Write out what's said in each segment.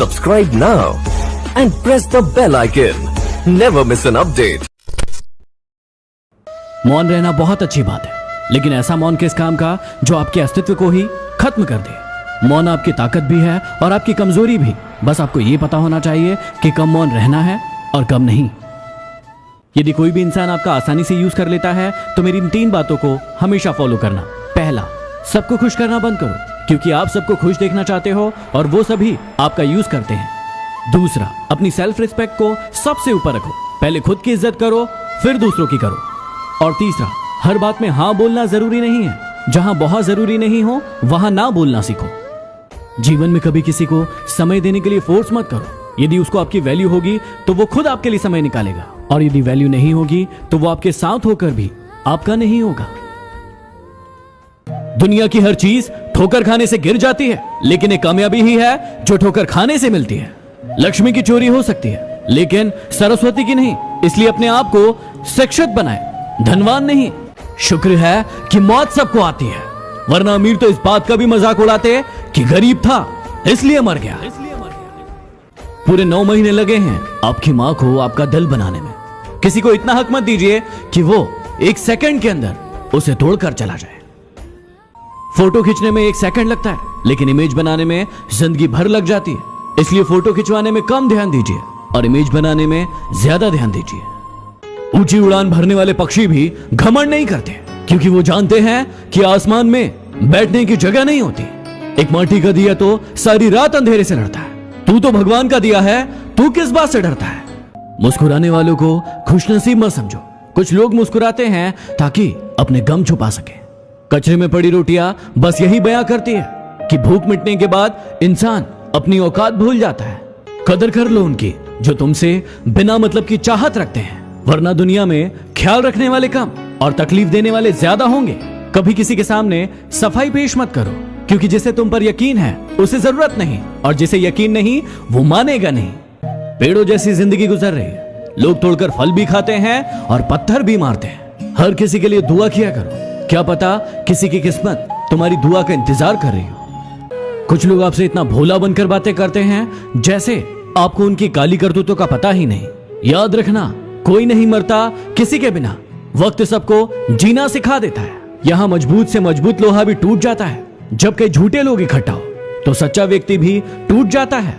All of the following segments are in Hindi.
Subscribe now and press the bell icon. Never miss an update. मौन रहना बहुत अच्छी बात है, लेकिन ऐसा मौन किस काम का जो आपके अस्तित्व को ही खत्म कर दे। मौन आपकी ताकत भी है और आपकी कमजोरी भी। बस आपको ये पता होना चाहिए कि कब मौन रहना है और कब नहीं। यदि कोई भी इंसान आपका आसानी से यूज कर लेता है तो मेरी इन 3 बातों को हमेशा फॉलो करना। पहला, सबको खुश करना बंद करो, क्योंकि आप सबको खुश देखना चाहते हो और वो सभी आपका यूज करते हैं। दूसरा, अपनी सेल्फ रिस्पेक्ट को सबसे ऊपर रखो। पहले खुद की इज्जत करो, फिर दूसरों की करो। और तीसरा, हर बात में हाँ बोलना जरूरी नहीं है। जहां बहुत जरूरी नहीं हो वहां ना बोलना सीखो। जीवन में कभी किसी को समय देने के लिए फोर्स मत करो। यदि उसको आपकी वैल्यू होगी तो वो खुद आपके लिए समय निकालेगा, और यदि वैल्यू नहीं होगी तो वो आपके साथ होकर भी आपका नहीं होगा। दुनिया की हर चीज ठोकर खाने से गिर जाती है, लेकिन एक कामयाबी ही है जो ठोकर खाने से मिलती है। लक्ष्मी की चोरी हो सकती है, लेकिन सरस्वती की नहीं। इसलिए अपने आप को शिक्षित बनाए, धनवान नहीं। शुक्र है कि मौत सबको आती है, वरना अमीर तो इस बात का भी मजाक उड़ाते कि गरीब था इसलिए मर गया। पूरे 9 महीने लगे हैं आपकी मां को आपका दिल बनाने में। किसी को इतना हक मत दीजिए कि वो 1 सेकंड के अंदर उसे तोड़कर चला जाए। फोटो खींचने में 1 सेकंड लगता है, लेकिन इमेज बनाने में जिंदगी भर लग जाती है। इसलिए फोटो खिंचवाने में कम ध्यान दीजिए और इमेज बनाने में ज्यादा ध्यान दीजिए। ऊंची उड़ान भरने वाले पक्षी भी घमंड नहीं करते, क्योंकि वो जानते हैं कि आसमान में बैठने की जगह नहीं होती। एक माटी का दिया तो सारी रात अंधेरे से लड़ता है। तू तो भगवान का दिया है, तू किस बात से डरता है? मुस्कुराने वालों को खुशनसीब मत समझो। कुछ लोग मुस्कुराते हैं ताकि अपने गम छुपा सके। कचरे में पड़ी रोटियां बस यही बयां करती है कि भूख मिटने के बाद इंसान अपनी औकात भूल जाता है। कदर कर लो उनकी जो तुमसे बिना मतलब की चाहत रखते हैं, वरना दुनिया में ख्याल रखने वाले कम और तकलीफ देने वाले ज्यादा होंगे। कभी किसी के सामने सफाई पेश मत करो, क्योंकि जिसे तुम पर यकीन है उसे जरूरत नहीं, और जिसे यकीन नहीं वो मानेगा नहीं। पेड़ों जैसी जिंदगी गुजर रही है। लोग तोड़कर फल भी खाते हैं और पत्थर भी मारते हैं। हर किसी के लिए दुआ किया करो, क्या पता किसी की किस्मत तुम्हारी दुआ का इंतजार कर रही हो। कुछ लोग आपसे इतना भोला बनकर बातें करते हैं जैसे आपको उनकी काली करतूतों का पता ही नहीं। याद रखना, कोई नहीं मरता किसी के बिना। वक्त सबको जीना सिखा देता है। यहाँ मजबूत से मजबूत लोहा भी टूट जाता है। जब कई झूठे लोग इकट्ठा हो तो सच्चा व्यक्ति भी टूट जाता है।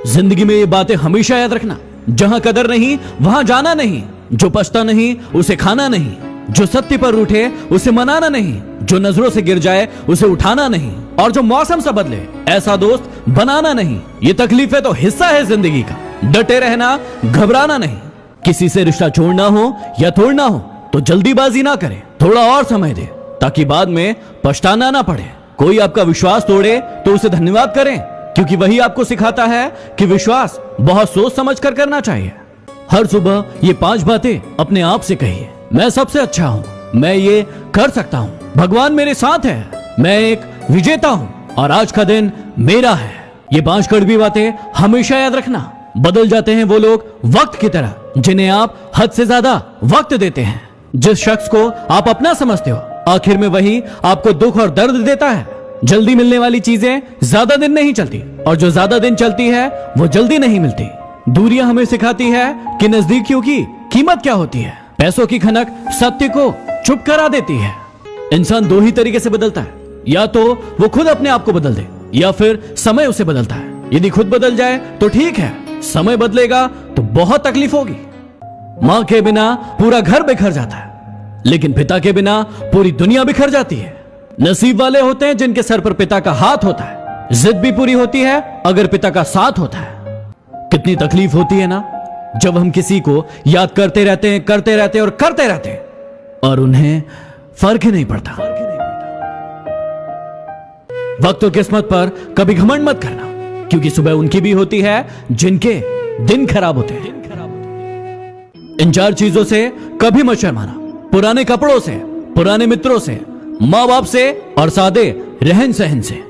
जिंदगी में ये बातें हमेशा याद रखना, जहां कदर नहीं वहां जाना नहीं, जो पछता नहीं उसे खाना नहीं, जो सत्य पर रूठे उसे मनाना नहीं, जो नजरों से गिर जाए उसे उठाना नहीं, और जो मौसम से बदले ऐसा दोस्त बनाना नहीं। ये तकलीफें तो हिस्सा है जिंदगी का। डटे रहना, घबराना नहीं। किसी से रिश्ता जोड़ना हो या तोड़ना हो तो जल्दीबाजी ना करें, थोड़ा और समय दे, ताकि बाद में पछताना ना पड़े। कोई आपका विश्वास तोड़े तो उसे धन्यवाद करें, क्योंकि वही आपको सिखाता है कि विश्वास बहुत सोच समझ कर करना चाहिए। हर सुबह ये 5 बातें अपने आप से कहिए। मैं सबसे अच्छा हूँ, मैं ये कर सकता हूँ, भगवान मेरे साथ है, मैं एक विजेता हूँ और आज का दिन मेरा है। ये 5 कड़वी बातें हमेशा याद रखना। बदल जाते हैं वो लोग वक्त की तरह जिन्हें आप हद से ज्यादा वक्त देते हैं। जिस शख्स को आप अपना समझते हो, आखिर में वही आपको दुख और दर्द देता है। जल्दी मिलने वाली चीजें ज्यादा दिन नहीं चलती, और जो ज्यादा दिन चलती है वो जल्दी नहीं मिलती। दूरियां हमें सिखाती है कि नजदीकियों की कीमत क्या होती है। पैसों की खनक सत्य को चुप करा देती है। इंसान 2 ही तरीके से बदलता है, या तो वो खुद अपने आप को बदल दे, या फिर समय उसे बदलता है। यदि खुद बदल जाए तो ठीक है, समय बदलेगा तो बहुत तकलीफ होगी। मां के बिना पूरा घर बिखर जाता है, लेकिन पिता के बिना पूरी दुनिया बिखर जाती है। नसीब वाले होते हैं जिनके सर पर पिता का हाथ होता है। जिद भी पूरी होती है अगर पिता का साथ होता है। कितनी तकलीफ होती है ना जब हम किसी को याद करते रहते हैं और करते रहते हैं, और उन्हें फर्क ही नहीं पड़ता। वक्त और किस्मत पर कभी घमंड मत करना, क्योंकि सुबह उनकी भी होती है जिनके दिन खराब होते हैं। इन 4 चीजों से कभी मत शर्माना। पुराने कपड़ों से, पुराने मित्रों से, माँ बाप से और सादे रहन सहन से।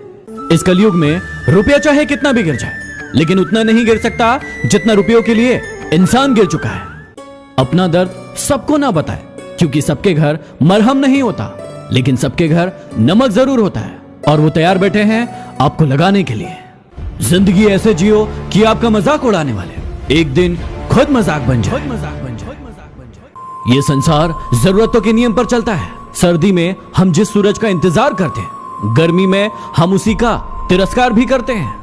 इस कलयुग में रुपया चाहे कितना भी गिर जाए, लेकिन उतना नहीं गिर सकता जितना रुपयों के लिए इंसान गिर चुका है। अपना दर्द सबको ना बताए, क्योंकि सबके घर मरहम नहीं होता, लेकिन सबके घर नमक जरूर होता है, और वो तैयार बैठे हैं आपको लगाने के लिए। जिंदगी ऐसे जियो कि आपका मजाक उड़ाने वाले एक दिन खुद मजाक बन जाए। ये संसार जरूरतों के नियम पर चलता है। सर्दी में हम जिस सूरज का इंतजार करते हैं, गर्मी में हम उसी का तिरस्कार भी करते हैं।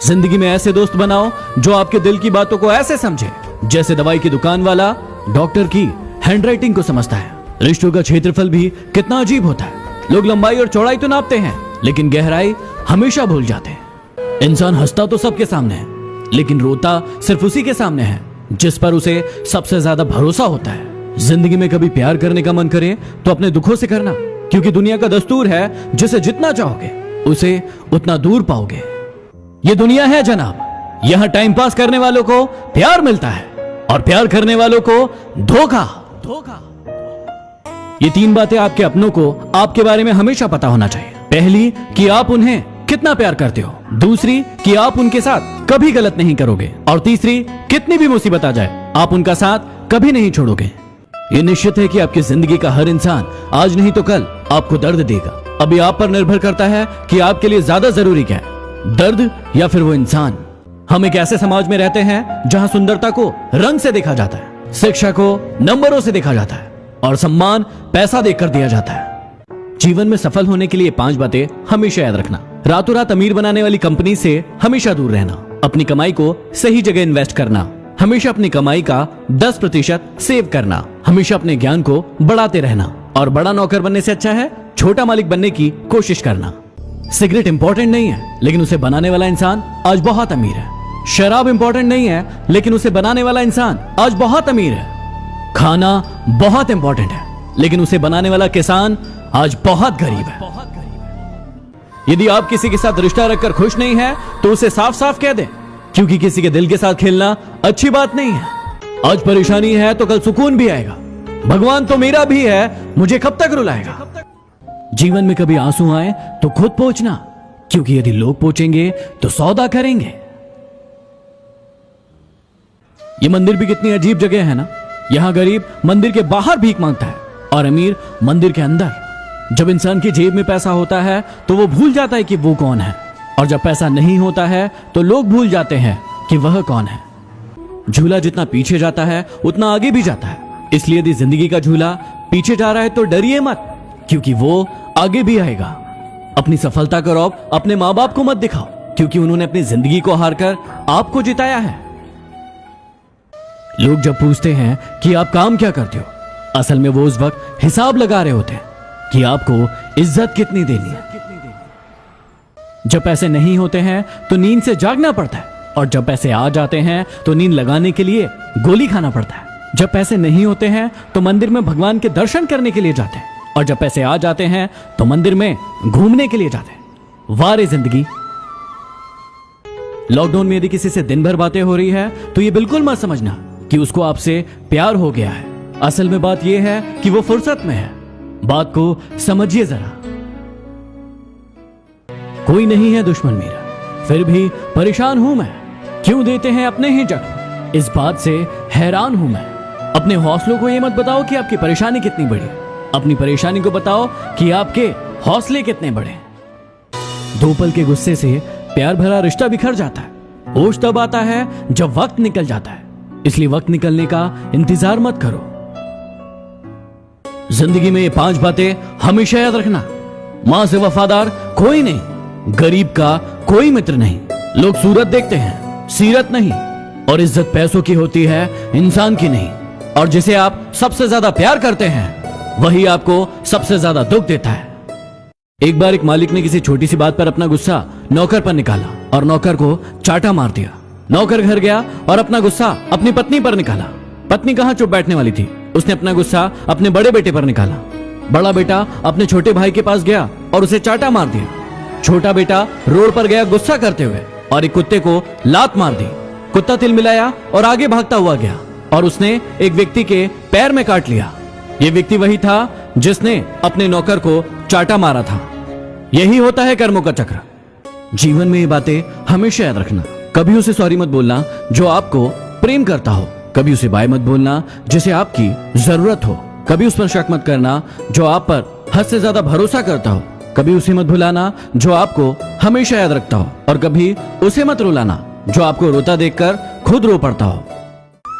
जिंदगी में ऐसे दोस्त बनाओ जो आपके दिल की बातों को ऐसे समझे जैसे दवाई की दुकान वाला डॉक्टर की हैंडराइटिंग को समझता है। रिश्तों का क्षेत्रफल भी कितना अजीब होता है। लोग लंबाई और चौड़ाई तो नापते हैं, लेकिन गहराई हमेशा भूल जाते हैं। इंसान हंसता तो सबके सामने है, लेकिन रोता सिर्फ उसी के सामने है जिस पर उसे सबसे ज्यादा भरोसा होता है। जिंदगी में कभी प्यार करने का मन करे तो अपने दुखों से करना, क्योंकि दुनिया का दस्तूर है जिसे जितना चाहोगे उसे उतना दूर पाओगे। ये दुनिया है जनाब, यहां टाइम पास करने वालों को प्यार मिलता है और प्यार करने वालों को धोखा। ये 3 बातें आपके अपनों को आपके बारे में हमेशा पता होना चाहिए। पहली कि आप उन्हें कितना प्यार करते हो, दूसरी कि आप उनके साथ कभी गलत नहीं करोगे, और तीसरी कितनी भी मुसीबत आ जाए आप उनका साथ कभी नहीं छोड़ोगे। ये निश्चित है कि आपकी जिंदगी का हर इंसान आज नहीं तो कल आपको दर्द देगा। अभी आप पर निर्भर करता है कि आपके लिए ज्यादा जरूरी क्या है, दर्द या फिर वो इंसान। हम एक ऐसे समाज में रहते हैं जहां सुंदरता को रंग से देखा जाता है, शिक्षा को नंबरों से देखा जाता है और सम्मान पैसा देकर दिया जाता है। जीवन में सफल होने के लिए 5 बातें हमेशा याद रखना। रातों रात अमीर बनाने वाली कंपनी से हमेशा दूर रहना, अपनी कमाई को सही जगह इन्वेस्ट करना, हमेशा अपनी कमाई का 10% सेव करना, हमेशा अपने ज्ञान को बढ़ाते रहना, और बड़ा नौकर बनने से अच्छा है छोटा मालिक बनने की कोशिश करना। सिगरेट इंपॉर्टेंट नहीं है, लेकिन उसे बनाने वाला इंसान आज बहुत अमीर है। शराब इंपॉर्टेंट नहीं है, लेकिन उसे बनाने वाला इंसान आज बहुत अमीर है। खाना बहुत इंपॉर्टेंट है, लेकिन उसे बनाने वाला किसान आज बहुत गरीब है। यदि आप किसी के साथ रिश्ता रखकर खुश नहीं है तो उसे साफ साफ कह दें, क्योंकि किसी के दिल के साथ खेलना अच्छी बात नहीं है। आज परेशानी है तो कल सुकून भी आएगा। भगवान तो मेरा भी है, मुझे कब तक रुलाएगा। जीवन में कभी आंसू आए तो खुद पोंछना, क्योंकि यदि लोग पोंछेंगे तो सौदा करेंगे। ये मंदिर भी कितनी अजीब जगह है ना। यहां गरीब मंदिर के बाहर भीख मांगता है और अमीर मंदिर के अंदर। जब इंसान की जेब में पैसा होता है तो वो भूल जाता है कि वो कौन है, और जब पैसा नहीं होता है तो लोग भूल जाते हैं कि वह कौन है। झूला जितना पीछे जाता है उतना आगे भी जाता है, इसलिए यदि जिंदगी का झूला पीछे जा रहा है तो डरिए मत, क्योंकि वो आगे भी आएगा। अपनी सफलता का रौब अपने माँ बाप को मत दिखाओ, क्योंकि उन्होंने अपनी जिंदगी को हारकर आपको जिताया है। लोग जब पूछते हैं कि आप काम क्या करते हो, असल में वो उस वक्त हिसाब लगा रहे होते हैं कि आपको इज्जत कितनी देनी है। जब पैसे नहीं होते हैं तो नींद से जागना पड़ता है, और जब पैसे आ जाते हैं तो नींद लगाने के लिए गोली खाना पड़ता है। जब पैसे नहीं होते हैं तो मंदिर में भगवान के दर्शन करने के लिए जाते हैं, और जब पैसे आ जाते हैं तो मंदिर में घूमने के लिए जाते हैं। वाह रे जिंदगी। लॉकडाउन में यदि किसी से दिन भर बातें हो रही है तो ये बिल्कुल मत समझना कि उसको आपसे प्यार हो गया है। असल में बात यह है कि वो फुर्सत में है। बात को समझिए जरा। कोई नहीं है दुश्मन मेरा, फिर भी परेशान हूं मैं। क्यों देते हैं अपने ही जख्म, इस बात से हैरान हूं मैं। अपने हौसलों को ये मत बताओ कि आपकी परेशानी कितनी बड़ी, अपनी परेशानी को बताओ कि आपके हौसले कितने बड़े। 2 पल के गुस्से से प्यार भरा रिश्ता बिखर जाता है। होश तब आता है जब वक्त निकल जाता है, इसलिए वक्त निकलने का इंतजार मत करो। जिंदगी में ये 5 बातें हमेशा याद रखना। मां से वफादार कोई नहीं, गरीब का कोई मित्र नहीं। लोग सूरत देखते हैं, सीरत नहीं, और इज्जत पैसों की होती है, इंसान की नहीं। और जिसे आप सबसे ज्यादा प्यार करते हैं वही आपको सबसे ज्यादा दुख देता है। एक बार एक मालिक ने किसी छोटी सी बात पर अपना गुस्सा नौकर पर निकाला और नौकर को चाटा मार दिया। नौकर घर गया और अपना गुस्सा अपनी पत्नी पर निकाला। पत्नी कहां चुप बैठने वाली थी, उसने अपना गुस्सा अपने बड़े बेटे पर निकाला। बड़ा बेटा अपने छोटे भाई के पास गया और उसे चाटा मार दिया। छोटा बेटा रोड पर गया गुस्सा करते हुए और एक कुत्ते को लात मार दी। कुत्ता तिल मिलाया और आगे भागता हुआ गया और उसने एक व्यक्ति के पैर में काट लिया। यह व्यक्ति वही था जिसने अपने नौकर को चाटा मारा था। यही होता है कर्मों का चक्र। जीवन में ये बातें हमेशा याद रखना। कभी उसे सॉरी मत बोलना जो आपको प्रेम करता हो, कभी उसे बाय मत बोलना जिसे आपकी जरूरत हो, कभी उस पर शक मत करना जो आप पर हद से ज्यादा भरोसा करता हो, कभी उसे मत भुलाना जो आपको हमेशा याद रखता हो, और कभी उसे मत रुलाना जो आपको रोता देखकर खुद रो पड़ता हो।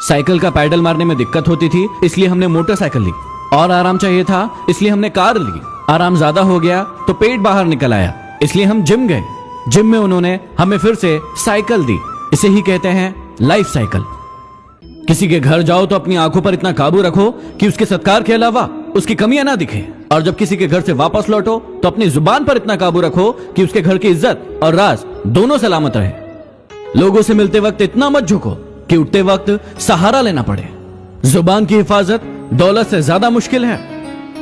साइकिल का पैडल मारने में दिक्कत होती थी, इसलिए हमने मोटरसाइकिल ली, और आराम चाहिए था इसलिए हमने कार ली। आराम ज्यादा हो गया तो पेट बाहर निकल आया, इसलिए हम जिम गए। जिम में उन्होंने हमें फिर से साइकिल दी। इसे ही कहते हैं लाइफ साइकिल। किसी के घर जाओ तो अपनी आंखों पर इतना काबू रखो कि उसके सत्कार के अलावा उसकी कमियां ना दिखे, और जब किसी के घर से वापस लौटो तो अपनी जुबान पर इतना काबू रखो कि उसके घर की इज्जत और राज दोनों सलामत रहे। लोगों से मिलते वक्त इतना मत झुको कि उठते वक्त सहारा लेना पड़े। जुबान की हिफाजत दौलत से ज्यादा मुश्किल है।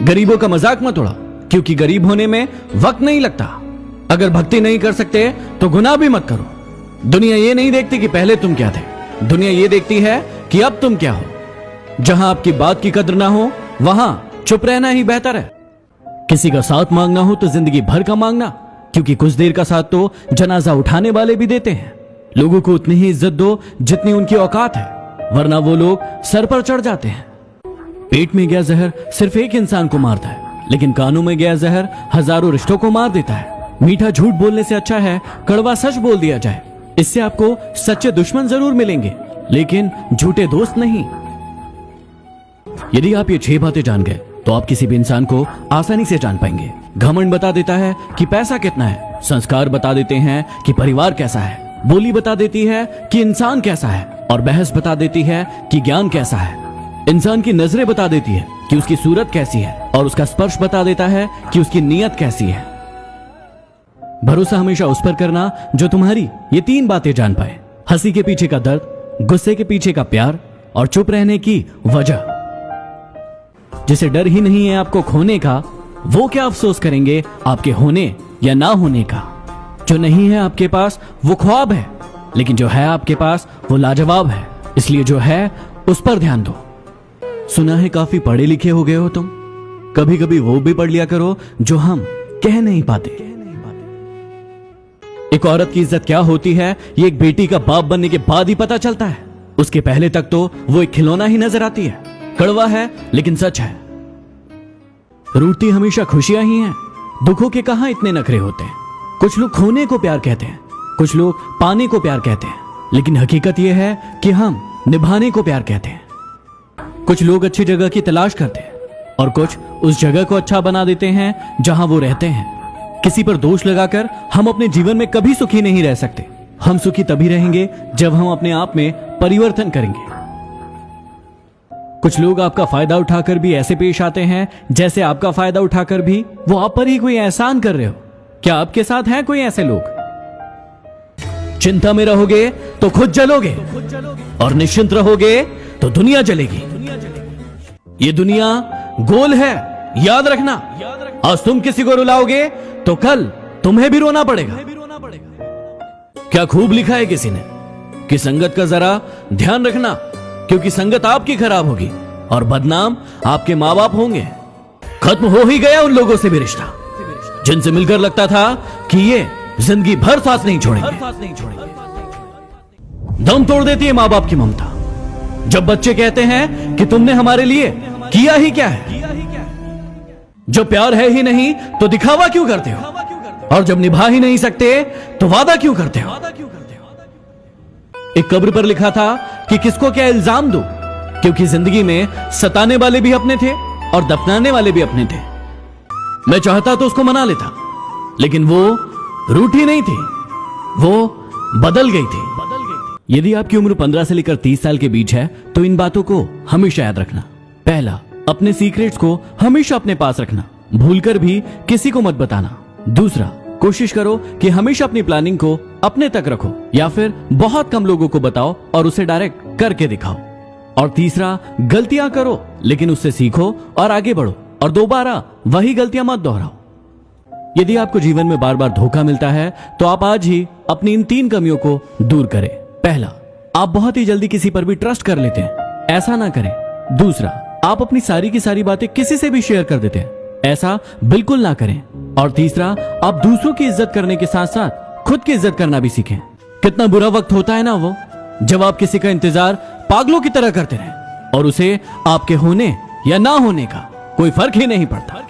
गरीबों का मजाक मत उड़ा, क्योंकि गरीब होने में वक्त नहीं लगता। अगर भक्ति नहीं कर सकते तो गुनाह भी मत करो। दुनिया ये नहीं देखती कि पहले तुम क्या थे, दुनिया ये देखती है कि अब तुम क्या हो। जहां आपकी बात की कद्र ना हो वहां चुप रहना ही बेहतर है। किसी का साथ मांगना हो तो जिंदगी भर का मांगना, क्योंकि कुछ देर का साथ तो जनाजा उठाने वाले भी देते हैं। लोगों को उतनी ही इज्जत दो जितनी उनकी औकात है, वरना वो लोग सर पर चढ़ जाते हैं। पेट में गया जहर सिर्फ एक इंसान को मारता है, लेकिन कानों में गया जहर हजारों रिश्तों को मार देता है। मीठा झूठ बोलने से अच्छा है कड़वा सच बोल दिया जाए। इससे आपको सच्चे दुश्मन जरूर मिलेंगे, लेकिन झूठे दोस्त नहीं। यदि आप ये 6 बातें जान गए तो आप किसी भी इंसान को आसानी से जान पाएंगे। घमंड बता देता है कि पैसा कितना है, संस्कार बता देते हैं कि परिवार कैसा है, बोली बता देती है कि इंसान कैसा है, और बहस बता देती है कि ज्ञान कैसा है। इंसान की नजरें बता देती है कि उसकी सूरत कैसी है, और उसका स्पर्श बता देता है कि उसकी नीयत कैसी है। भरोसा हमेशा उस पर करना जो तुम्हारी ये 3 बातें जान पाए। हंसी के पीछे का दर्द, गुस्से के पीछे का प्यार, और चुप रहने की वजह। जिसे डर ही नहीं है आपको खोने का, वो क्या अफसोस करेंगे आपके होने या ना होने का। जो नहीं है आपके पास वो ख्वाब है, लेकिन जो है आपके पास वो लाजवाब है। इसलिए जो है उस पर ध्यान दो। सुना है काफी पढ़े लिखे हो गए हो तुम, कभी कभी वो भी पढ़ लिया करो जो हम कह नहीं पाते। एक औरत की इज्जत क्या होती है ये एक बेटी का बाप बनने के बाद ही पता चलता है। उसके पहले तक तो वो एक खिलौना ही नजर आती है। कड़वा है लेकिन सच है। रूठती हमेशा खुशियां ही हैं। दुखों के कहां इतने नखरे होते हैं। कुछ लोग खोने को प्यार कहते हैं, कुछ लोग पाने को प्यार कहते हैं, लेकिन हकीकत यह है कि हम निभाने को प्यार कहते हैं। कुछ लोग अच्छी जगह की तलाश करते हैं, और कुछ उस जगह को अच्छा बना देते हैं जहां वो रहते हैं। किसी पर दोष लगाकर हम अपने जीवन में कभी सुखी नहीं रह सकते। हम सुखी तभी रहेंगे जब हम अपने आप में परिवर्तन करेंगे। कुछ लोग आपका फायदा उठाकर भी ऐसे पेश आते हैं जैसे आपका फायदा उठाकर भी वो आप पर ही कोई एहसान कर रहे हो। क्या आपके साथ हैं कोई ऐसे लोग? चिंता में रहोगे तो खुद जलोगे, और निश्चिंत रहोगे तो दुनिया जलेगी। ये दुनिया गोल है, याद रखना। आज तुम किसी को रुलाओगे तो कल तुम्हें भी रोना पड़ेगा। क्या खूब लिखा है किसी ने कि संगत का जरा ध्यान रखना, क्योंकि संगत आपकी खराब होगी और बदनाम आपके माँ बाप होंगे। खत्म हो ही गया उन लोगों से भी रिश्ता जिनसे मिलकर लगता था कि ये जिंदगी भर साथ नहीं छोड़ेंगे। दम तोड़ देती है माँ बाप की ममता। जब बच्चे कहते हैं कि तुमने हमारे लिए किया ही क्या है, जब प्यार है ही नहीं तो दिखावा क्यों करते हो, और जब निभा ही नहीं सकते तो वादा क्यों करते हो। एक कब्र पर लिखा था कि किसको क्या इल्जाम दो, क्योंकि जिंदगी में सताने वाले भी अपने थे और दफनाने वाले भी अपने थे। मैं चाहता तो उसको मना लेता, लेकिन वो रूठी नहीं थी, वो बदल गई थी। यदि आपकी उम्र 15 से लेकर 30 साल के बीच है तो इन बातों को हमेशा याद रखना। पहला, अपने सीक्रेट्स को हमेशा अपने पास रखना, भूलकर भी किसी को मत बताना। दूसरा, कोशिश करो कि हमेशा अपनी प्लानिंग को अपने तक रखो, या फिर बहुत कम लोगों को बताओ और उसे डायरेक्ट करके दिखाओ। और तीसरा, गलतियां करो लेकिन उससे सीखो और आगे बढ़ो, और दोबारा वही गलतियां मत दोहराओ। यदि आपको जीवन में बार बार धोखा मिलता है तो आप आज ही अपनी इन 3 कमियों को दूर करें। पहला, आप बहुत ही जल्दी किसी पर भी ट्रस्ट कर लेते हैं, ऐसा ना करें। दूसरा, आप अपनी सारी की सारी बातें किसी से भी शेयर कर देते हैं, ऐसा बिल्कुल ना करें। और तीसरा, आप दूसरों की इज्जत करने के साथ साथ खुद की इज्जत करना भी सीखें। कितना बुरा वक्त होता है ना वो, जब आप किसी का इंतजार पागलों की तरह करते रहें और उसे आपके होने या ना होने का कोई फर्क ही नहीं पड़ता।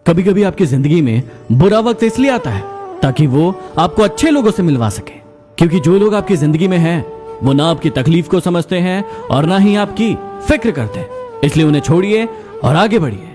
कभी कभी आपकी जिंदगी में बुरा वक्त इसलिए आता है ताकि वो आपको अच्छे लोगों से मिलवा सके, क्योंकि जो लोग आपकी जिंदगी में हैं वो ना आपकी तकलीफ को समझते हैं और ना ही आपकी फिक्र करते हैं। इसलिए उन्हें छोड़िए और आगे बढ़िए।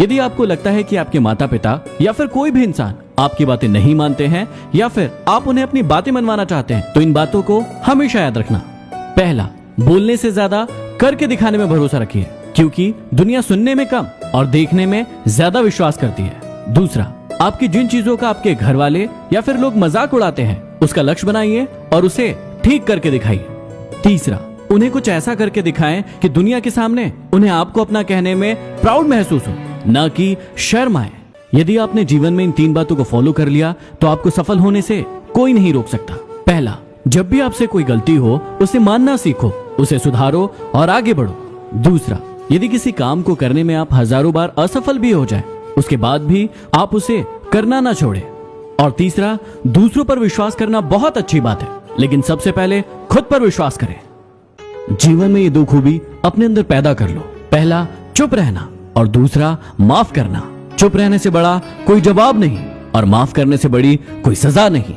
यदि आपको लगता है कि आपके माता पिता या फिर कोई भी इंसान आपकी बातें नहीं मानते हैं या फिर आप उन्हें अपनी बातें मनवाना चाहते हैं, तो इन बातों को हमेशा याद रखना। पहला, बोलने से ज्यादा करके दिखाने में भरोसा रखिए, क्योंकि दुनिया सुनने में कम और देखने में ज्यादा विश्वास करती है। दूसरा, आपकी जिन चीजों का आपके घर वाले या फिर लोग मजाक उड़ाते हैं उसका लक्ष्य बनाइए और उसे ठीक करके दिखाइए। तीसरा, उन्हें कुछ ऐसा करके दिखाएं कि दुनिया के सामने उन्हें आपको अपना कहने में प्राउड महसूस हो, ना कि शर्म आए। यदि आपने जीवन में इन 3 बातों को फॉलो कर लिया तो आपको सफल होने से कोई नहीं रोक सकता। पहला, जब भी आपसे कोई गलती हो उसे मानना सीखो, उसे सुधारो और आगे बढ़ो। दूसरा, यदि किसी काम को करने में आप हजारों बार असफल भी हो जाए उसके बाद भी आप उसे करना ना छोड़े। और तीसरा, दूसरों पर विश्वास करना बहुत अच्छी बात है, लेकिन सबसे पहले खुद पर विश्वास करें। जीवन में ये 2 खूबी अपने अंदर पैदा कर लो। पहला, चुप रहना और दूसरा, माफ करना। चुप रहने से बड़ा कोई जवाब नहीं और माफ करने से बड़ी कोई सजा नहीं।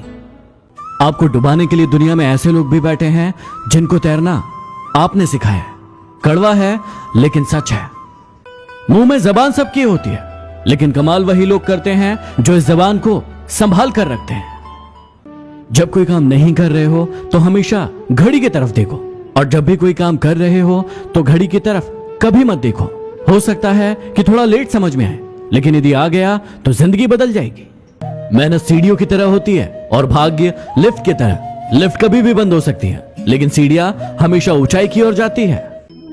आपको डुबाने के लिए दुनिया में ऐसे लोग भी बैठे हैं जिनको तैरना आपने सिखाया है। कड़वा है लेकिन सच है। मुंह में जबान सबकी होती है, लेकिन कमाल वही लोग करते हैं जो इस जबान को संभाल कर रखते हैं। जब कोई काम नहीं कर रहे हो तो हमेशा घड़ी की तरफ देखो, और जब भी कोई काम कर रहे हो तो घड़ी की तरफ कभी मत देखो। हो सकता है कि थोड़ा लेट समझ में आए, लेकिन यदि आ गया तो जिंदगी बदल जाएगी। मेहनत सीढ़ियों की तरह होती है और भाग्य लिफ्ट की तरह। लिफ्ट कभी भी बंद हो सकती है, लेकिन सीढ़ियां हमेशा ऊंचाई की ओर जाती है।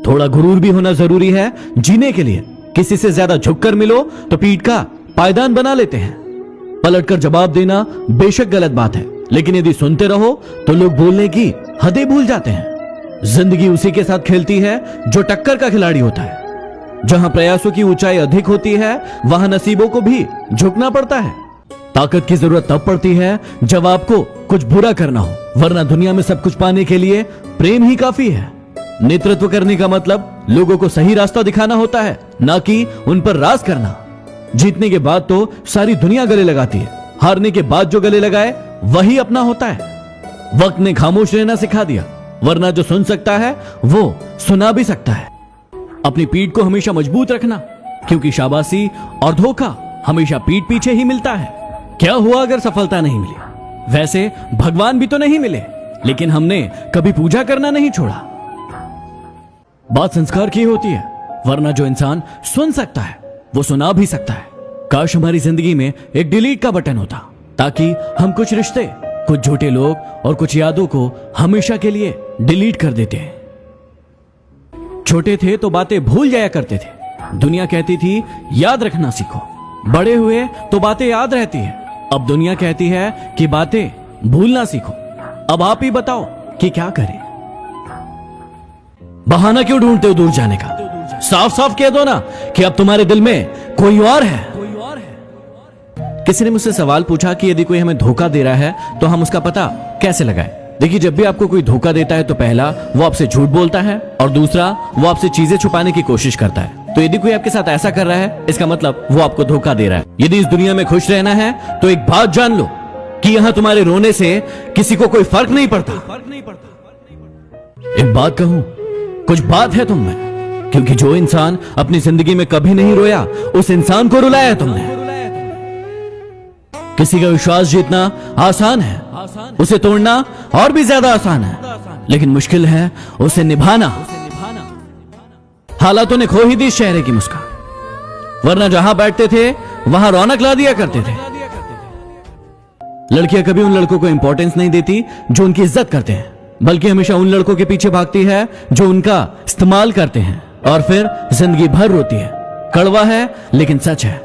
थोड़ा गुरूर भी होना जरूरी है जीने के लिए। किसी से ज्यादा झुककर मिलो तो पीठ का पायदान बना लेते हैं। पलटकर जवाब देना बेशक गलत बात है, लेकिन यदि सुनते रहो तो लोग बोलने की हदें भूल जाते हैं। जिंदगी उसी के साथ खेलती है जो टक्कर का खिलाड़ी होता है। जहां प्रयासों की ऊंचाई अधिक होती है वहां नसीबों को भी झुकना पड़ता है। ताकत की जरूरत तब पड़ती है जब आपको कुछ बुरा करना हो, वरना दुनिया में सब कुछ पाने के लिए प्रेम ही काफी है। नेतृत्व करने का मतलब लोगों को सही रास्ता दिखाना होता है, ना कि उन पर राज करना। जीतने के बाद तो सारी दुनिया गले लगाती है, हारने के बाद जो गले लगाए वही अपना होता है। वक्त ने खामोश रहना सिखा दिया, वरना जो सुन सकता है वो सुना भी सकता है। अपनी पीठ को हमेशा मजबूत रखना, क्योंकि शाबाशी और धोखा हमेशा पीठ पीछे ही मिलता है। क्या हुआ अगर सफलता नहीं मिली? वैसे भगवान भी तो नहीं मिले, लेकिन हमने कभी पूजा करना नहीं छोड़ा। बात संस्कार की होती है, वरना जो इंसान सुन सकता है वो सुना भी सकता है। काश हमारी जिंदगी में एक डिलीट का बटन होता, ताकि हम कुछ रिश्ते, कुछ झूठे लोग और कुछ यादों को हमेशा के लिए डिलीट कर देते हैं। छोटे थे तो बातें भूल जाया करते थे। दुनिया कहती थी याद रखना सीखो। बड़े हुए तो बातें याद रहती है। अब दुनिया कहती है कि बातें भूलना सीखो। अब आप ही बताओ कि क्या करें? बहाना क्यों ढूंढते हो दूर जाने का? साफ साफ कह दो ना कि अब तुम्हारे दिल में कोई और है। किसी ने मुझसे सवाल पूछा कि यदि कोई हमें धोखा दे रहा है तो हम उसका पता कैसे लगाएं? देखिए, जब भी आपको कोई धोखा देता है तो पहला वो आपसे झूठ बोलता है और दूसरा वो आपसे चीजें छुपाने की कोशिश करता है। तो यदि कोई आपके साथ ऐसा कर रहा है, इसका मतलब वो आपको धोखा दे रहा है। यदि इस दुनिया में खुश रहना है तो एक बात जान लो कि यहां तुम्हारे रोने से किसी को कोई फर्क नहीं पड़ता। एक बात कहूं, कुछ बात है तुम में, क्योंकि जो इंसान अपनी जिंदगी में कभी नहीं रोया उस इंसान को रुलाया है तुमने। किसी का विश्वास जीतना आसान है, उसे तोड़ना और भी ज्यादा आसान है, लेकिन मुश्किल है उसे निभाना। हालातों ने खो ही दी चेहरे की मुस्कान, वरना जहां बैठते थे वहां रौनक ला दिया करते थे। लड़कियां कभी उन लड़कों को इंपॉर्टेंस नहीं देती जो उनकी इज्जत करते हैं, बल्कि हमेशा उन लड़कों के पीछे भागती है जो उनका इस्तेमाल करते हैं, और फिर जिंदगी भर रोती है। कड़वा है लेकिन सच है।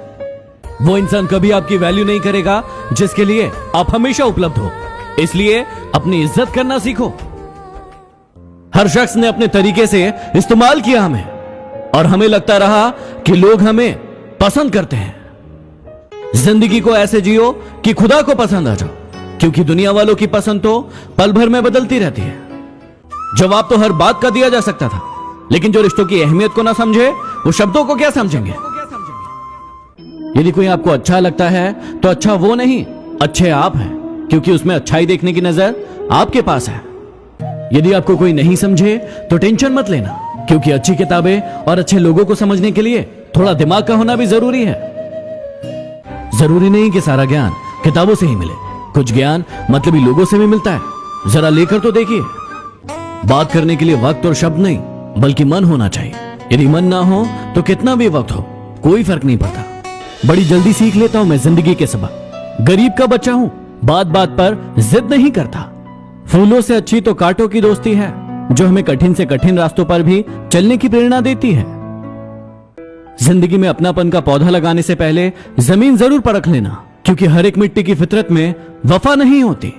वो इंसान कभी आपकी वैल्यू नहीं करेगा जिसके लिए आप हमेशा उपलब्ध हो। इसलिए अपनी इज्जत करना सीखो। हर शख्स ने अपने तरीके से इस्तेमाल किया हमें, और हमें लगता रहा कि लोग हमें पसंद करते हैं। जिंदगी को ऐसे जियो कि खुदा को पसंद आ जाओ, क्योंकि दुनिया वालों की पसंद तो पल भर में बदलती रहती है। जवाब तो हर बात का दिया जा सकता था, लेकिन जो रिश्तों की अहमियत को ना समझे वो शब्दों को क्या समझेंगे? यदि कोई आपको अच्छा लगता है तो अच्छा वो नहीं, अच्छे आप हैं, क्योंकि उसमें अच्छाई देखने की नजर आपके पास है। यदि आपको कोई नहीं समझे तो टेंशन मत लेना, क्योंकि अच्छी किताबें और अच्छे लोगों को समझने के लिए थोड़ा दिमाग का होना भी जरूरी है। जरूरी नहीं कि सारा ज्ञान किताबों से ही मिले, कुछ ज्ञान मतलबी लोगों से भी मिलता है। जरा लेकर तो देखिए। बात करने के लिए वक्त और शब्द नहीं, बल्कि मन होना चाहिए। यदि मन ना हो तो कितना भी वक्त हो कोई फर्क नहीं पड़ता। बड़ी जल्दी सीख लेता हूं मैं जिंदगी के सबक। गरीब का बच्चा हूं, बात बात पर जिद नहीं करता। फूलों से अच्छी तो कांटों की दोस्ती है, जो हमें कठिन से कठिन रास्तों पर भी चलने की प्रेरणा देती है। जिंदगी में अपनापन का पौधा लगाने से पहले जमीन जरूर परख लेना, क्योंकि हर एक मिट्टी की फितरत में वफा नहीं होती।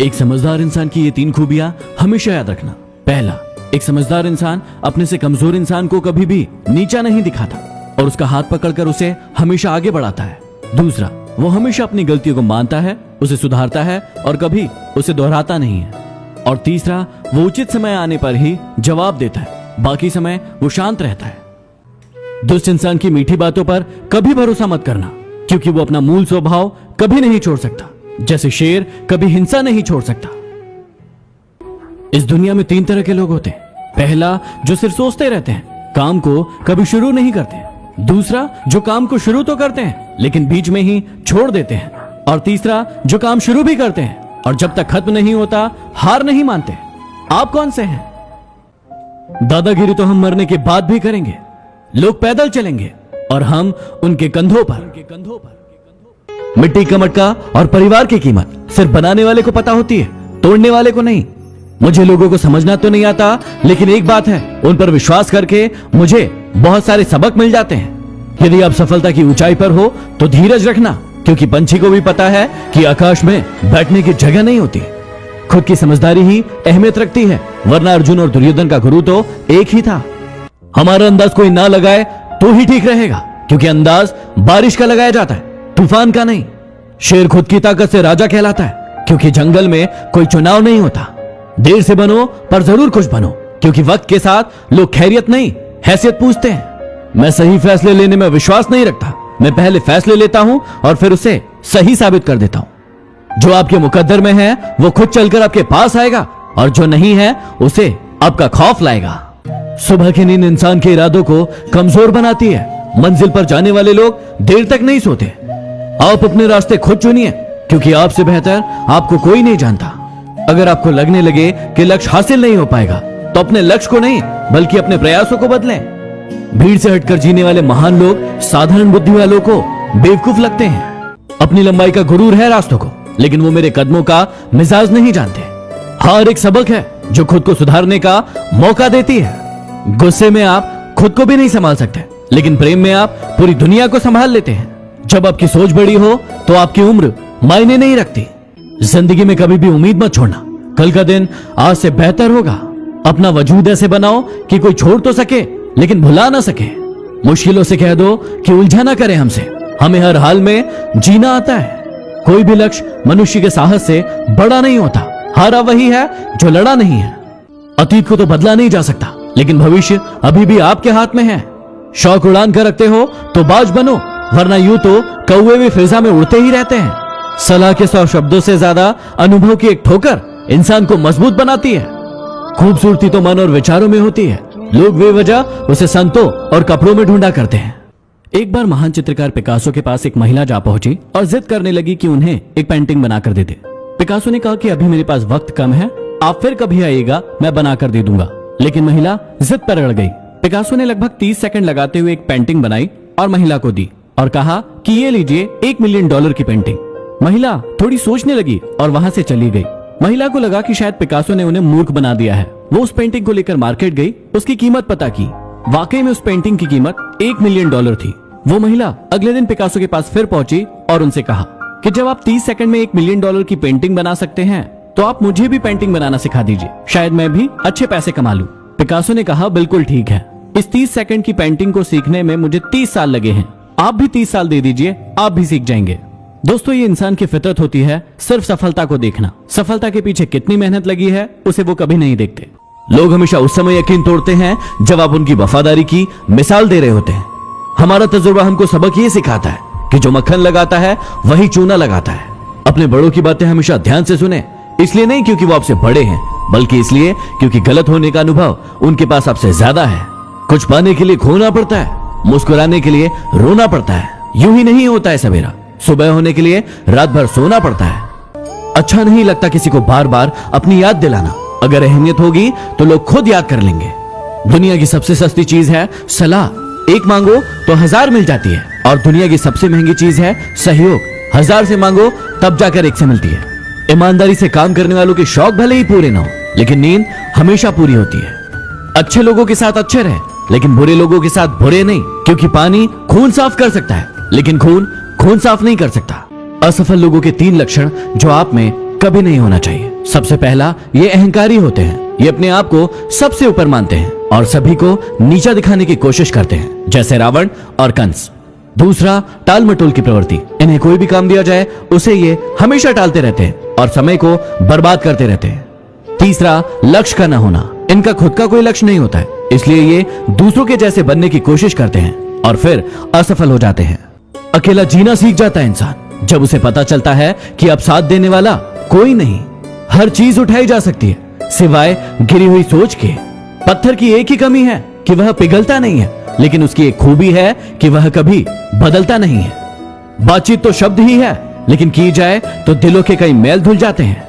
एक समझदार इंसान की ये 3 खूबियां हमेशा याद रखना। पहला, एक समझदार इंसान अपने से कमजोर इंसान को कभी भी नीचा नहीं दिखाता और उसका हाथ पकड़कर उसे हमेशा आगे बढ़ाता है। दूसरा, वो हमेशा अपनी गलतियों को मानता है, उसे सुधारता है और कभी उसे दोहराता नहीं है। और तीसरा, वो उचित समय आने पर ही जवाब देता है, बाकी समय वो शांत रहता है। दुष्ट इंसान की मीठी बातों पर कभी भरोसा मत करना, क्योंकि वो अपना मूल स्वभाव कभी नहीं छोड़ सकता, जैसे शेर कभी हिंसा नहीं छोड़ सकता। इस दुनिया में 3 तरह के लोग होते हैं। पहला, जो सिर्फ सोचते रहते हैं, काम को कभी शुरू नहीं करते। दूसरा, जो काम को शुरू तो करते हैं लेकिन बीच में ही छोड़ देते हैं। और तीसरा, जो काम शुरू भी करते हैं और जब तक खत्म नहीं होता हार नहीं मानते। आप कौन से हैं? दादागिरी तो हम मरने के बाद भी करेंगे। लोग पैदल चलेंगे और हम उनके कंधों पर। मिट्टी का मटका और परिवार की कीमत सिर्फ बनाने वाले को पता होती है, तोड़ने वाले को नहीं। मुझे लोगों को समझना तो नहीं आता, लेकिन एक बात है, उन पर विश्वास करके मुझे बहुत सारे सबक मिल जाते हैं। यदि आप सफलता की ऊंचाई पर हो तो धीरज रखना, क्योंकि पंछी को भी पता है कि आकाश में बैठने की जगह नहीं होती। खुद की समझदारी ही अहमियत रखती है, वरना अर्जुन और दुर्योधन का गुरु तो एक ही था। हमारा अंदाज कोई ना लगाए तो ही ठीक रहेगा, क्योंकि अंदाज बारिश का लगाया जाता है, तूफान का नहीं। शेर खुद की ताकत से राजा कहलाता है, क्योंकि जंगल में कोई चुनाव नहीं होता। देर से बनो पर जरूर कुछ बनो, क्योंकि वक्त के साथ लोग खैरियत नहीं हैसियत पूछते हैं। मैं सही फैसले लेने में विश्वास नहीं रखता, मैं पहले फैसले लेता हूं और फिर उसे सही साबित कर देता हूं। जो आपके मुकद्दर में है वो खुद चलकर आपके पास आएगा, और जो नहीं है उसे आपका खौफ लाएगा। सुबह की नींद इंसान के इरादों को कमजोर बनाती है। मंजिल पर जाने वाले लोग देर तक नहीं सोते। आप अपने रास्ते खुद चुनिए, क्योंकि आपसे बेहतर आपको कोई नहीं जानता। अगर आपको लगने लगे कि लक्ष्य हासिल नहीं हो पाएगा तो अपने लक्ष्य को नहीं बल्कि अपने प्रयासों को बदलें। भीड़ से हटकर जीने वाले महान लोग साधारण बुद्धि वालों को बेवकूफ लगते हैं। अपनी लंबाई का गुरूर है रास्तों को, लेकिन वो मेरे कदमों का मिजाज नहीं जानते। हार एक सबक है जो खुद को सुधारने का मौका देती है। गुस्से में आप खुद को भी नहीं संभाल सकते, लेकिन प्रेम में आप पूरी दुनिया को संभाल लेते हैं। जब आपकी सोच बड़ी हो तो आपकी उम्र मायने नहीं रखती। जिंदगी में कभी भी उम्मीद मत छोड़ना, कल का दिन आज से बेहतर होगा। अपना वजूद ऐसे बनाओ कि कोई छोड़ तो सके लेकिन भुला ना सके। मुश्किलों से कह दो कि उलझा ना करे हमसे, हमें हर हाल में जीना आता है। कोई भी लक्ष्य मनुष्य के साहस से बड़ा नहीं होता। हारा वही है जो लड़ा नहीं है। अतीत को तो बदला नहीं जा सकता, लेकिन भविष्य अभी भी आपके हाथ में है। शौक उड़ान कर रखते हो तो बाज बनो, वरना यूं तो कौवे भी फिजा में उड़ते ही रहते हैं। सलाह के 100 शब्दों से ज्यादा अनुभव की एक ठोकर इंसान को मजबूत बनाती है। खूबसूरती तो मन और विचारों में होती है। लोग बेवजह उसे संतों और कपड़ों में ढूंढा करते हैं। एक बार महान चित्रकार पिकासो के पास एक महिला जा पहुंची और जिद करने लगी कि उन्हें एक पेंटिंग बनाकर दे दे। पिकासो ने कहा कि अभी मेरे पास वक्त कम है, आप फिर कभी आइएगा, मैं बनाकर दे दूंगा। लेकिन महिला जिद पर अड़ गई। पिकासो ने लगभग 30 सेकंड लगाते हुए एक पेंटिंग बनाई और महिला को दी और कहा कि ये लीजिए $1 मिलियन की पेंटिंग। महिला थोड़ी सोचने लगी और वहां से चली गई। महिला को लगा कि शायद पिकासो ने उन्हें मूर्ख बना दिया है। वो उस पेंटिंग को लेकर मार्केट गई, उसकी कीमत पता की। वाकई में उस पेंटिंग की कीमत $1 मिलियन थी। वो महिला अगले दिन पिकासो के पास फिर पहुंची और उनसे कहा कि जब आप 30 सेकंड में $1 मिलियन की पेंटिंग बना सकते हैं तो आप मुझे भी पेंटिंग बनाना सिखा दीजिए, शायद मैं भी अच्छे पैसे कमा लूं। पिकासो ने कहा बिल्कुल ठीक है, इस 30 सेकंड की पेंटिंग को सीखने में मुझे 30 साल लगे हैं, आप भी 30 साल दे दीजिए, आप भी सीख जाएंगे। दोस्तों, ये इंसान की फितरत होती है सिर्फ सफलता को देखना। सफलता के पीछे कितनी मेहनत लगी है उसे वो कभी नहीं देखते। लोग हमेशा उस समय यकीन तोड़ते हैं जब आप उनकी वफादारी की मिसाल दे रहे होते हैं। हमारा तजुर्बा हमको सबक ये सिखाता है कि जो मक्खन लगाता है वही चूना लगाता है। अपने बड़ों की बातें हमेशा ध्यान से सुने, इसलिए नहीं क्योंकि वो आपसे बड़े हैं, बल्कि इसलिए क्योंकि गलत होने का अनुभव उनके पास आपसे ज्यादा है। कुछ पाने के लिए खोना पड़ता है, मुस्कुराने के लिए रोना पड़ता है। यूं ही नहीं होता है सवेरा, सुबह होने के लिए रात भर सोना पड़ता है। अच्छा नहीं लगता किसी को बार बार अपनी याद दिलाना। अगर अहमियत होगी तो लोग खुद याद कर लेंगे। दुनिया की सबसे सस्ती चीज है सलाह। एक मांगो तो 1000 मिल जाती है, और दुनिया की सबसे महंगी चीज है सहयोग। 1000 से मांगो तब जाकर 1 से मिलती है। ईमानदारी से काम करने वालों के शौक भले ही पूरे ना हो, लेकिन नींद हमेशा पूरी होती है। अच्छे लोगों के साथ अच्छे रहे, लेकिन बुरे लोगों के साथ बुरे नहीं, क्योंकि पानी खून साफ कर सकता है, लेकिन खून साफ नहीं कर सकता। असफल लोगों के 3 लक्षण जो आप में कभी नहीं होना चाहिए। सबसे पहला, ये अहंकारी होते हैं। ये अपने आप को सबसे ऊपर मानते हैं और सभी को नीचा दिखाने की कोशिश करते हैं, जैसे रावण और कंस। दूसरा, टाल मटोल की प्रवृत्ति। इन्हें कोई भी काम दिया जाए उसे ये हमेशा टालते रहते हैं और समय को बर्बाद करते रहते हैं। तीसरा, लक्ष्य का न होना। इनका खुद का कोई लक्ष्य नहीं होता है, इसलिए ये दूसरों के जैसे बनने की कोशिश करते हैं और फिर असफल हो जाते हैं। अकेला जीना सीख जाता है इंसान जब उसे पता चलता है कि अब साथ देने वाला कोई नहीं। हर चीज उठाई जा सकती है सिवाय गिरी हुई सोच के। पत्थर की एक ही कमी है कि वह पिघलता नहीं है, लेकिन उसकी एक खूबी है कि वह कभी बदलता नहीं है। बातचीत तो शब्द ही है, लेकिन की जाए तो दिलों के कई मैल धुल जाते हैं।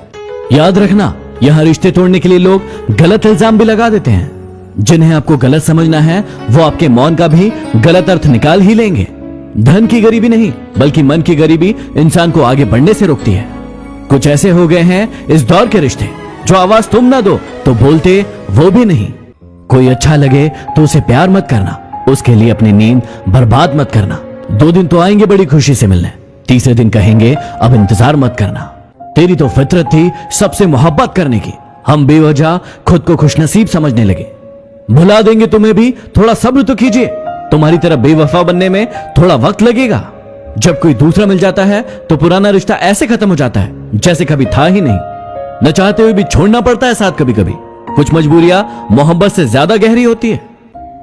याद रखना, यहां रिश्ते तोड़ने के लिए लोग गलत इल्जाम भी लगा देते हैं। जिन्हें आपको गलत समझना है वो आपके मौन का भी गलत अर्थ निकाल ही लेंगे। धन की गरीबी नहीं, बल्कि मन की गरीबी इंसान को आगे बढ़ने से रोकती है। कुछ ऐसे हो गए हैं इस दौर के रिश्ते, जो आवाज तुम ना दो तो बोलते वो भी नहीं। कोई अच्छा लगे तो उसे प्यार मत करना, उसके लिए अपनी नींद बर्बाद मत करना। 2 दिन तो आएंगे बड़ी खुशी से मिलने, तीसरे दिन कहेंगे अब इंतजार मत करना। तेरी तो फितरत थी सबसे मोहब्बत करने की, हम बेवजह खुद को खुशनसीब समझने लगे। भुला देंगे तुम्हें भी, थोड़ा सब्र तो कीजिए। तुम्हारी तरह बेवफा बनने में थोड़ा वक्त लगेगा। जब कोई दूसरा मिल जाता है तो पुराना रिश्ता ऐसे खत्म हो जाता है जैसे कभी था ही नहीं। न चाहते हुए भी छोड़ना पड़ता है साथ कभी कभी। कुछ मजबूरियां मोहब्बत से ज्यादा गहरी होती है।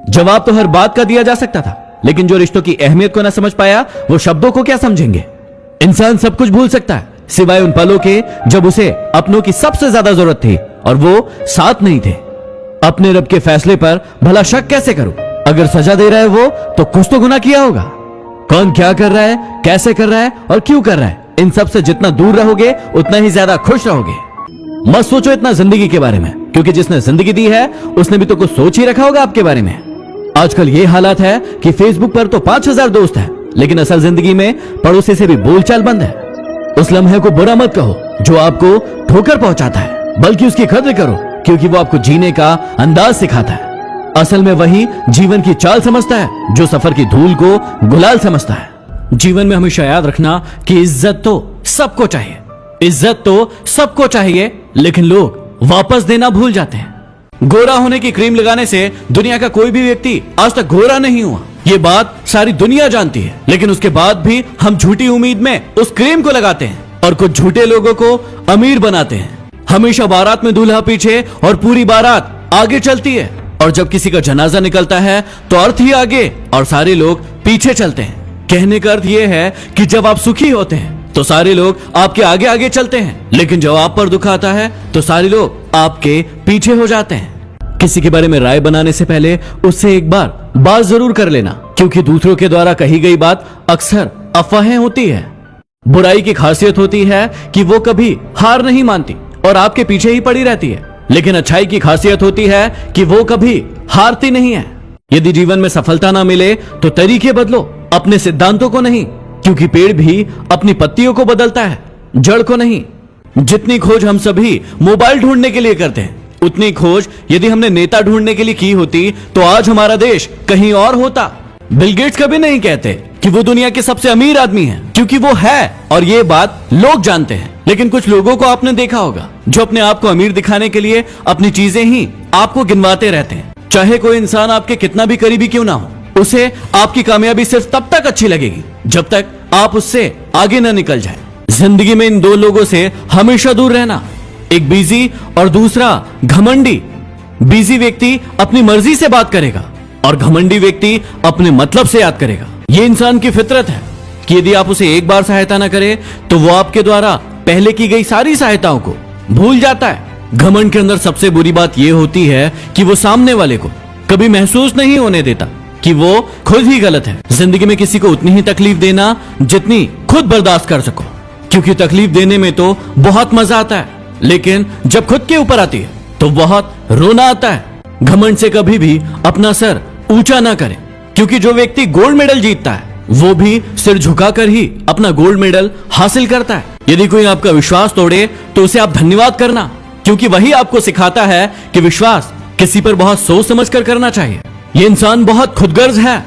जवाब तो हर बात का दिया जा सकता था, लेकिन जो रिश्तों की अहमियत को न समझ पाया वो शब्दों को क्या समझेंगे। इंसान सब कुछ भूल सकता है सिवाय उन पलों के जब उसे अपनों की सबसे ज्यादा जरूरत थी और वो साथ नहीं थे। अपने रब के फैसले पर भला शक कैसे करूं? अगर सजा दे रहा है वो तो कुछ तो गुनाह किया होगा। कौन क्या कर रहा है, कैसे कर रहा है और क्यों कर रहा है, इन सब से जितना दूर रहोगे उतना ही ज्यादा खुश रहोगे। मत सोचो इतना जिंदगी के बारे में, क्योंकि जिसने जिंदगी दी है उसने भी तो कुछ सोच ही रखा होगा आपके बारे में। आजकल ये हालात है कि फेसबुक पर तो 5000 दोस्त हैं, लेकिन असल जिंदगी में पड़ोसी से भी बोलचाल बंद है। उस लम्हे को बुरा मत कहो जो आपको ठोकर पहुंचाता है, बल्कि उसकी कद्र करो, क्योंकि वो आपको जीने का अंदाज सिखाता है। असल में वही जीवन की चाल समझता है जो सफर की धूल को गुलाल समझता है। जीवन में हमेशा याद रखना कि इज्जत तो सबको चाहिए, इज्जत तो सबको चाहिए, लेकिन लोग वापस देना भूल जाते हैं। गोरा होने की क्रीम लगाने से दुनिया का कोई भी व्यक्ति आज तक गोरा नहीं हुआ, ये बात सारी दुनिया जानती है। लेकिन उसके बाद भी हम झूठी उम्मीद में उस क्रीम को लगाते हैं और कुछ झूठे लोगों को अमीर बनाते हैं। हमेशा बारात में दूल्हा पीछे और पूरी बारात आगे चलती है, और जब किसी का जनाजा निकलता है तो अर्थ ही आगे और सारे लोग पीछे चलते हैं। कहने का अर्थ यह है कि जब आप सुखी होते हैं तो सारे लोग आपके आगे आगे चलते हैं, लेकिन जब आप पर दुख आता है तो सारे लोग आपके पीछे हो जाते हैं। किसी के बारे में राय बनाने से पहले उससे एक बात जरूर कर लेना, क्योंकि दूसरों के द्वारा कही गई बात अक्सर अफवाहें होती है। बुराई की खासियत होती है कि वो कभी हार नहीं मानती और आपके पीछे ही पड़ी रहती है, लेकिन अच्छाई की खासियत होती है कि वो कभी हारती नहीं है। यदि जीवन में सफलता ना मिले तो तरीके बदलो, अपने सिद्धांतों को नहीं, क्योंकि पेड़ भी अपनी पत्तियों को बदलता है, जड़ को नहीं। जितनी खोज हम सभी मोबाइल ढूंढने के लिए करते हैं, उतनी खोज यदि हमने नेता ढूंढने के लिए की होती तो आज हमारा देश कहीं और होता। बिल गेट्स कभी नहीं कहते कि वो दुनिया के सबसे अमीर आदमी है, क्योंकि वो है और ये बात लोग जानते हैं। लेकिन कुछ लोगों को आपने देखा होगा जो अपने आप को अमीर दिखाने के लिए अपनी चीजें ही आपको गिनवाते रहते हैं। चाहे कोई इंसान आपके कितना भी करीबी क्यों ना हो, उसे आपकी कामयाबी सिर्फ तब तक अच्छी लगेगी जब तक आप उससे आगे न निकल जाए। जिंदगी में इन 2 लोगों से हमेशा दूर रहना, एक बिजी और दूसरा घमंडी। बिजी व्यक्ति अपनी मर्जी से बात करेगा, और घमंडी व्यक्ति अपने मतलब से याद करेगा। ये इंसान की फितरत है कि यदि आप उसे एक बार सहायता न करें तो वो आपके द्वारा पहले की गई सारी सहायताओं को भूल जाता है। घमंड के अंदर सबसे बुरी बात यह होती है कि वो सामने वाले को कभी महसूस नहीं होने देता कि वो खुद ही गलत है। जिंदगी में किसी को उतनी ही तकलीफ देना जितनी खुद बर्दाश्त कर सको, क्योंकि तकलीफ देने में तो बहुत मजा आता है, लेकिन जब खुद के ऊपर आती है तो बहुत रोना आता है। घमंड से कभी भी अपना सर ऊंचा ना करें, क्योंकि जो व्यक्ति गोल्ड मेडल जीतता है वो भी सिर झुकाकर ही अपना गोल्ड मेडल हासिल करता है। यदि कोई आपका विश्वास तोड़े तो उसे आप धन्यवाद करना, क्योंकि वही आपको सिखाता है कि विश्वास किसी पर बहुत सोच समझ कर करना चाहिए। ये इंसान बहुत खुदगर्ज है।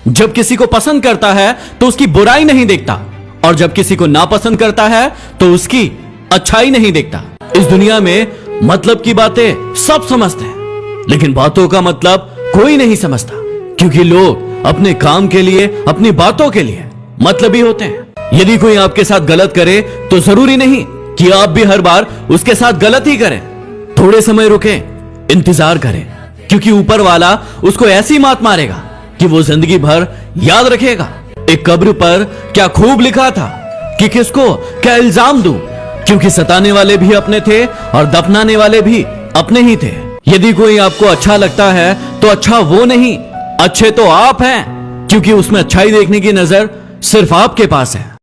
जब किसी को पसंद करता है तो उसकी बुराई नहीं देखता, और जब किसी को नापसंद करता है तो उसकी अच्छाई नहीं देखता। इस दुनिया में मतलब की बातें सब समझते हैं, लेकिन बातों का मतलब कोई नहीं समझता, क्योंकि लोग अपने काम के लिए, अपनी बातों के लिए मतलबी होते हैं। यदि कोई आपके साथ गलत करे तो जरूरी नहीं कि आप भी हर बार उसके साथ गलत ही करें। थोड़े समय रुकें, इंतजार करें, क्योंकि ऊपर वाला उसको ऐसी मात मारेगा कि वो जिंदगी भर याद रखेगा। एक कब्र पर क्या खूब लिखा था कि किसको क्या इल्जाम दूं, क्योंकि सताने वाले भी अपने थे और दफनाने वाले भी अपने ही थे। यदि कोई आपको अच्छा लगता है तो अच्छा वो नहीं, अच्छे तो आप हैं, क्योंकि उसमें अच्छाई देखने की नजर सिर्फ आपके पास है।